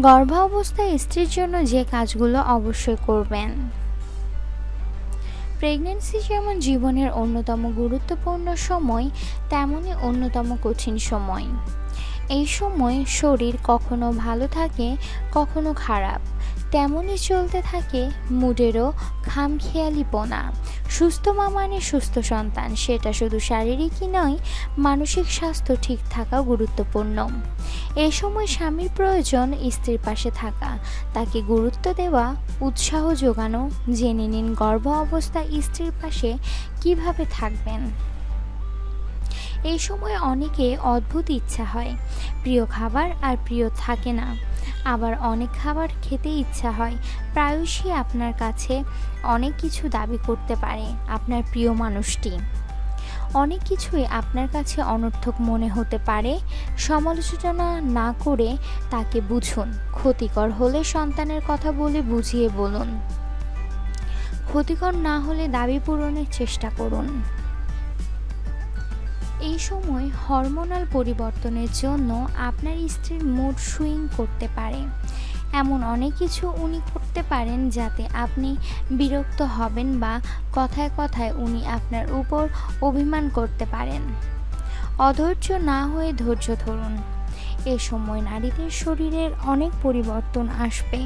গর্ভাবস্থায় স্ত্রীর জন্য যে কাজগুলো অবশ্যই করবেন। প্রেগন্যান্সি যেমন জীবনের অন্যতম গুরুত্বপূর্ণ সময়, তেমনই অন্যতম কঠিন সময়। এই সময় শরীর কখনো ভালো থাকে, কখনো খারাপ, তেমনই চলতে থাকে মুডেরও খামখেয়ালিপনা। সুস্থ মা মানে সুস্থ সন্তান, সেটা শুধু শারীরিকই নয়, মানসিক স্বাস্থ্য ঠিক থাকাও গুরুত্বপূর্ণ। এই সময় স্বামীর প্রয়োজন স্ত্রীর পাশে থাকা, তাকে গুরুত্ব দেওয়া, উৎসাহ যোগানো। জেনে নিন গর্ভ অবস্থায় স্ত্রীর পাশে কিভাবে থাকবেন। এই সময় অনেকে অদ্ভুত ইচ্ছা হয়, প্রিয় খাবার আর প্রিয় থাকে না। আবার অনেক খাবার খেতে ইচ্ছা হয়। প্রায়শই আপনার কাছে অনেক কিছু দাবি করতে পারে আপনার প্রিয় মানুষটি। অনেক কিছুই আপনার কাছে অনর্থক মনে হতে পারে। সমালোচনা না করে তাকে বুঝুন। ক্ষতিকর হলে সন্তানের কথা বলে বুঝিয়ে বলুন। ক্ষতিকর না হলে দাবি পূরণের চেষ্টা করুন। এই সময় হরমোনাল পরিবর্তনের জন্য আপনার স্ত্রীর মুড সুইং করতে পারে। এমন অনেক কিছু উনি করতে পারেন যাতে আপনি বিরক্ত হবেন বা কথায় কথায় উনি আপনার উপর অভিমান করতে পারেন। অধৈর্য না হয়ে ধৈর্য ধরুন। এ সময় নারীদের শরীরের অনেক পরিবর্তন আসবে।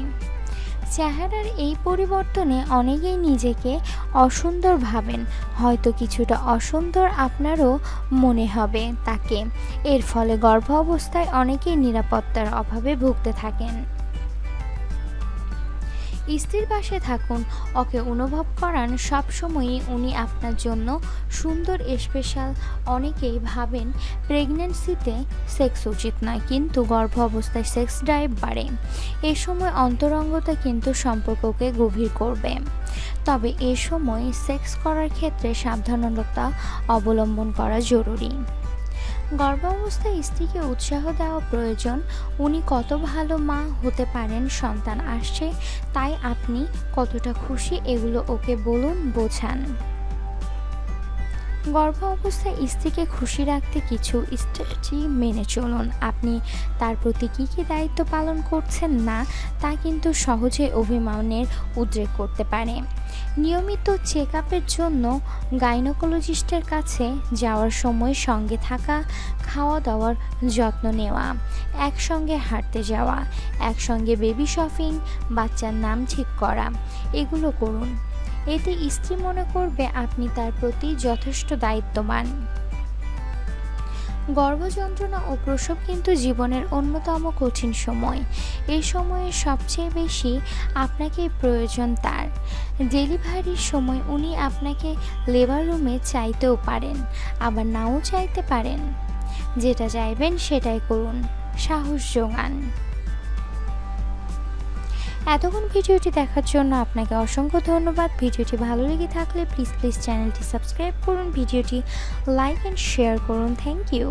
চেহারার এই পরিবর্তনে অনেকেই নিজেকে অসুন্দর ভাবেন, হয়তো কিছুটা অসুন্দর আপনারও মনে হবে তাকে। এর ফলে গর্ভ অবস্থায় অনেকেই নিরাপত্তার অভাবে ভুগতে থাকেন। স্ত্রীর পাশে থাকুন, ওকে অনুভব করান সবসময়ই উনি আপনার জন্য সুন্দর স্পেশাল। অনেকেই ভাবেন প্রেগন্যান্সিতে সেক্স উচিত নয়, কিন্তু গর্ভ অবস্থায় সেক্স ড্রাইভ বাড়ে। এ সময় অন্তরঙ্গতা কিন্তু সম্পর্ককে গভীর করবে। তবে এ সময় সেক্স করার ক্ষেত্রে সাবধানতা অবলম্বন করা জরুরি। গর্ভাবস্থায় স্ত্রীকে উৎসাহ দেওয়া প্রয়োজন। উনি কত ভালো মা হতে পারেন, সন্তান আসছে তাই আপনি কতটা খুশি, এগুলো ওকে বলুন, বোঝান। গর্ভ অবস্থায় স্ত্রীকে খুশি রাখতে কিছু স্ট্র্যাটেজি মেনে চলুন। আপনি তার প্রতি কী কী দায়িত্ব পালন করছেন না তা কিন্তু সহজে অভিমানের উদ্রেক করতে পারে। নিয়মিত চেক আপের জন্য গাইনোকোলজিস্টের কাছে যাওয়ার সময় সঙ্গে থাকা, খাওয়া দাওয়ার যত্ন নেওয়া, একসঙ্গে হাঁটতে যাওয়া, একসঙ্গে বেবি শপিং, বাচ্চার নাম ঠিক করা, এগুলো করুন। এতে স্ত্রী মনে করবে আপনি তার প্রতি যথেষ্ট দায়িত্ববান। গর্ভযন্ত্রণা ও প্রসব কিন্তু জীবনের অন্যতম কঠিন সময়। এই সময়ে সবচেয়ে বেশি আপনাকে প্রয়োজন তার। ডেলিভারির সময় উনি আপনাকে লেবার রুমে চাইতেও পারেন, আবার নাও চাইতে পারেন। যেটা চাইবেন সেটাই করুন, সাহস যোগান। এতক্ষণ ভিডিওটি দেখার জন্য আপনাকে অসংখ্য ধন্যবাদ। ভিডিওটি ভালো লেগে থাকলে প্লিজ চ্যানেলটি সাবস্ক্রাইব করুন, ভিডিওটি লাইক অ্যান্ড শেয়ার করুন। Thank you.